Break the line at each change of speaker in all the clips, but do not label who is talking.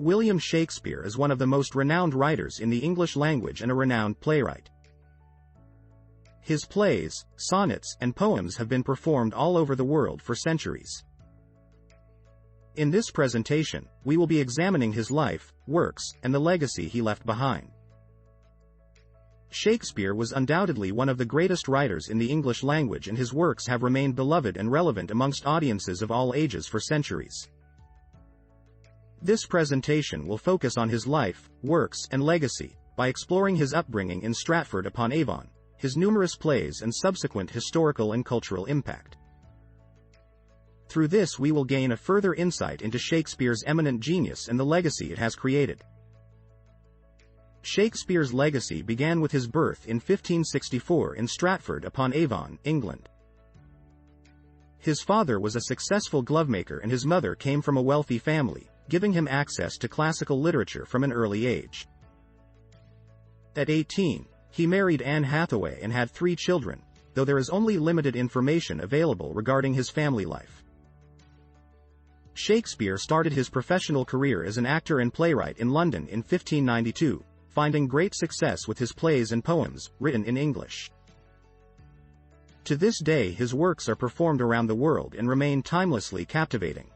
William Shakespeare is one of the most renowned writers in the English language and a renowned playwright. His plays, sonnets, and poems have been performed all over the world for centuries. In this presentation, we will be examining his life, works, and the legacy he left behind. Shakespeare was undoubtedly one of the greatest writers in the English language, and his works have remained beloved and relevant amongst audiences of all ages for centuries. This presentation will focus on his life, works, and legacy, by exploring his upbringing in Stratford-upon-Avon, his numerous plays and subsequent historical and cultural impact. Through this we will gain a further insight into Shakespeare's eminent genius and the legacy it has created. Shakespeare's legacy began with his birth in 1564 in Stratford-upon-Avon, England. His father was a successful glovemaker and his mother came from a wealthy family, giving him access to classical literature from an early age. At 18, he married Anne Hathaway and had 3 children, though there is only limited information available regarding his family life. Shakespeare started his professional career as an actor and playwright in London in 1592, finding great success with his plays and poems, written in English. To this day his works are performed around the world and remain timelessly captivating.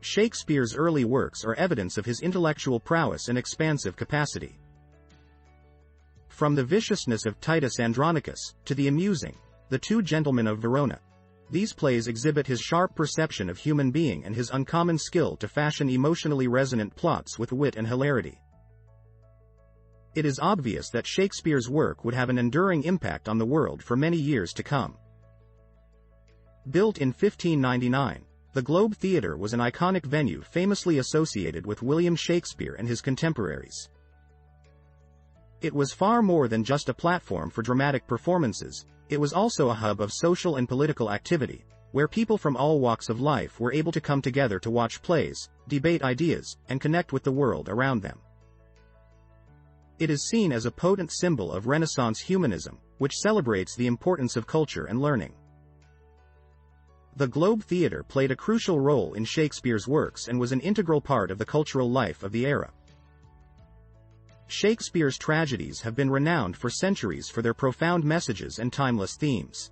Shakespeare's early works are evidence of his intellectual prowess and expansive capacity. From the viciousness of Titus Andronicus, to the amusing, The Two Gentlemen of Verona, these plays exhibit his sharp perception of human being and his uncommon skill to fashion emotionally resonant plots with wit and hilarity. It is obvious that Shakespeare's work would have an enduring impact on the world for many years to come. Built in 1599, the Globe Theatre was an iconic venue famously associated with William Shakespeare and his contemporaries. It was far more than just a platform for dramatic performances, it was also a hub of social and political activity, where people from all walks of life were able to come together to watch plays, debate ideas, and connect with the world around them. It is seen as a potent symbol of Renaissance humanism, which celebrates the importance of culture and learning. The Globe Theatre played a crucial role in Shakespeare's works and was an integral part of the cultural life of the era. Shakespeare's tragedies have been renowned for centuries for their profound messages and timeless themes.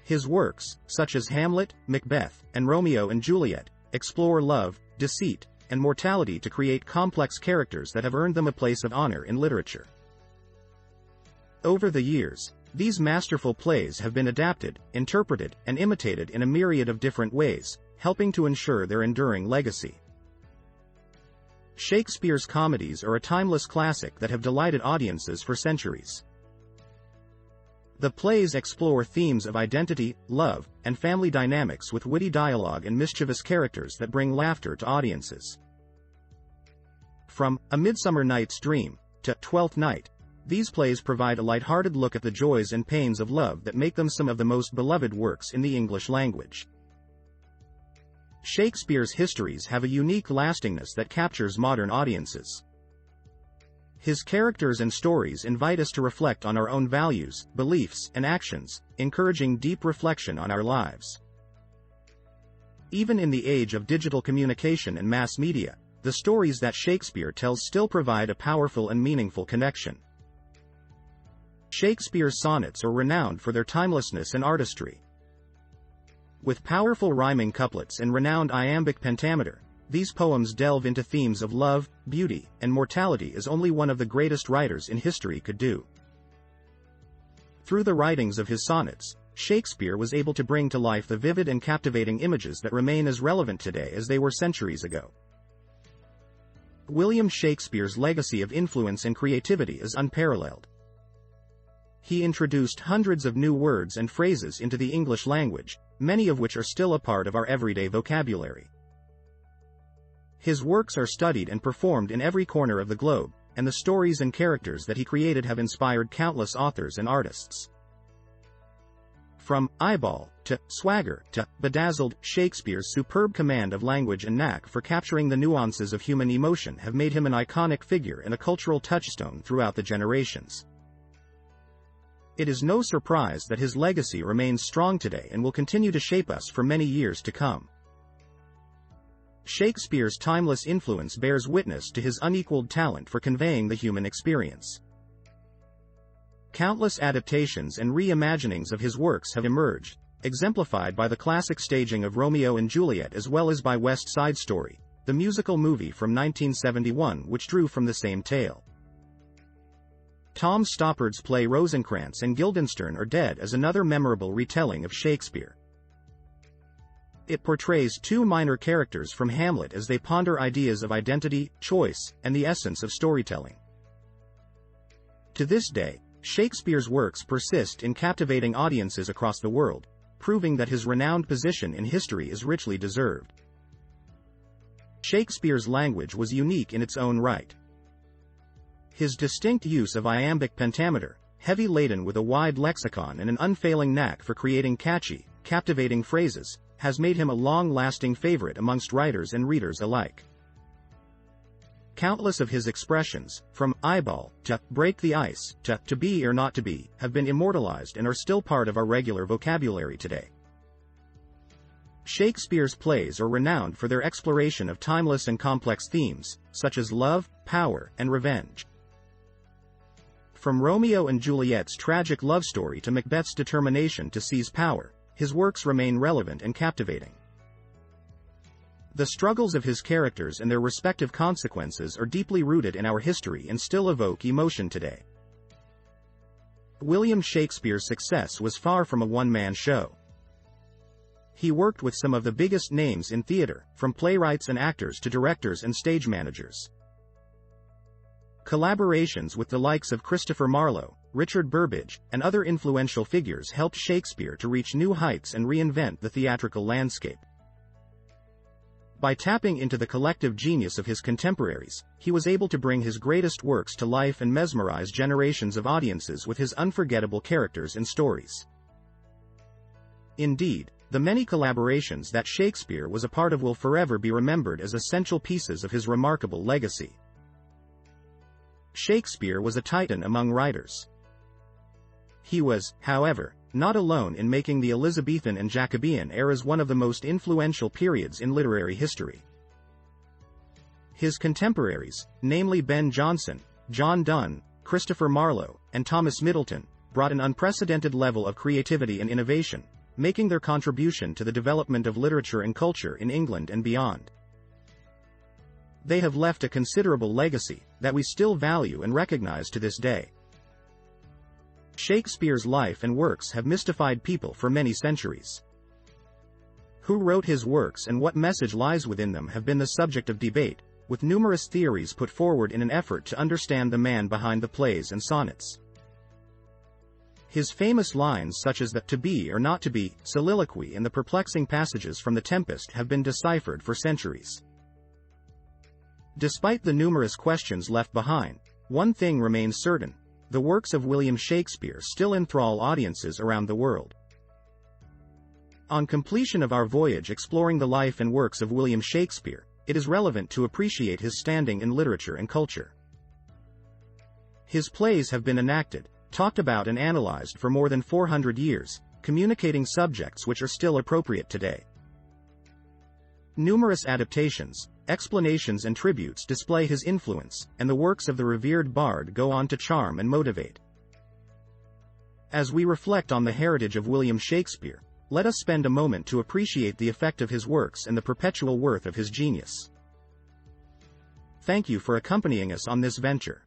His works, such as Hamlet, Macbeth, and Romeo and Juliet, explore love, deceit, and mortality to create complex characters that have earned them a place of honor in literature. Over the years, these masterful plays have been adapted, interpreted, and imitated in a myriad of different ways, helping to ensure their enduring legacy. Shakespeare's comedies are a timeless classic that have delighted audiences for centuries. The plays explore themes of identity, love, and family dynamics with witty dialogue and mischievous characters that bring laughter to audiences. From A Midsummer Night's Dream to Twelfth Night, these plays provide a light-hearted look at the joys and pains of love that make them some of the most beloved works in the English language. Shakespeare's histories have a unique lastingness that captures modern audiences. His characters and stories invite us to reflect on our own values, beliefs, and actions, encouraging deep reflection on our lives. Even in the age of digital communication and mass media, the stories that Shakespeare tells still provide a powerful and meaningful connection. Shakespeare's sonnets are renowned for their timelessness and artistry. With powerful rhyming couplets and renowned iambic pentameter, these poems delve into themes of love, beauty, and mortality as only one of the greatest writers in history could do. Through the writings of his sonnets, Shakespeare was able to bring to life the vivid and captivating images that remain as relevant today as they were centuries ago. William Shakespeare's legacy of influence and creativity is unparalleled. He introduced hundreds of new words and phrases into the English language, many of which are still a part of our everyday vocabulary. His works are studied and performed in every corner of the globe, and the stories and characters that he created have inspired countless authors and artists. From eyeball to swagger to bedazzled, Shakespeare's superb command of language and knack for capturing the nuances of human emotion have made him an iconic figure and a cultural touchstone throughout the generations. It is no surprise that his legacy remains strong today and will continue to shape us for many years to come. Shakespeare's timeless influence bears witness to his unequaled talent for conveying the human experience. Countless adaptations and reimaginings of his works have emerged, exemplified by the classic staging of Romeo and Juliet as well as by West Side Story, the musical movie from 1971 which drew from the same tale. Tom Stoppard's play Rosencrantz and Guildenstern Are Dead is another memorable retelling of Shakespeare. It portrays two minor characters from Hamlet as they ponder ideas of identity, choice, and the essence of storytelling. To this day, Shakespeare's works persist in captivating audiences across the world, proving that his renowned position in history is richly deserved. Shakespeare's language was unique in its own right. His distinct use of iambic pentameter, heavy laden with a wide lexicon and an unfailing knack for creating catchy, captivating phrases, has made him a long-lasting favorite amongst writers and readers alike. Countless of his expressions, from eyeball to break the ice to be or not to be, have been immortalized and are still part of our regular vocabulary today. Shakespeare's plays are renowned for their exploration of timeless and complex themes, such as love, power, and revenge. From Romeo and Juliet's tragic love story to Macbeth's determination to seize power, his works remain relevant and captivating. The struggles of his characters and their respective consequences are deeply rooted in our history and still evoke emotion today. William Shakespeare's success was far from a one-man show. He worked with some of the biggest names in theater, from playwrights and actors to directors and stage managers. Collaborations with the likes of Christopher Marlowe, Richard Burbage, and other influential figures helped Shakespeare to reach new heights and reinvent the theatrical landscape. By tapping into the collective genius of his contemporaries, he was able to bring his greatest works to life and mesmerize generations of audiences with his unforgettable characters and stories. Indeed, the many collaborations that Shakespeare was a part of will forever be remembered as essential pieces of his remarkable legacy. Shakespeare was a titan among writers. He was, however, not alone in making the Elizabethan and Jacobean eras one of the most influential periods in literary history. His contemporaries, namely Ben Jonson, John Donne, Christopher Marlowe, and Thomas Middleton, brought an unprecedented level of creativity and innovation, making their contribution to the development of literature and culture in England and beyond. They have left a considerable legacy that we still value and recognize to this day. Shakespeare's life and works have mystified people for many centuries. Who wrote his works and what message lies within them have been the subject of debate, with numerous theories put forward in an effort to understand the man behind the plays and sonnets. His famous lines such as the "to be or not to be" soliloquy and the perplexing passages from The Tempest have been deciphered for centuries. Despite the numerous questions left behind, one thing remains certain: the works of William Shakespeare still enthrall audiences around the world. On completion of our voyage exploring the life and works of William Shakespeare, it is relevant to appreciate his standing in literature and culture. His plays have been enacted, talked about and analyzed for more than 400 years, communicating subjects which are still appropriate today. Numerous adaptations, explanations and tributes display his influence, and the works of the revered bard go on to charm and motivate. As we reflect on the heritage of William Shakespeare, let us spend a moment to appreciate the effect of his works and the perpetual worth of his genius. Thank you for accompanying us on this venture.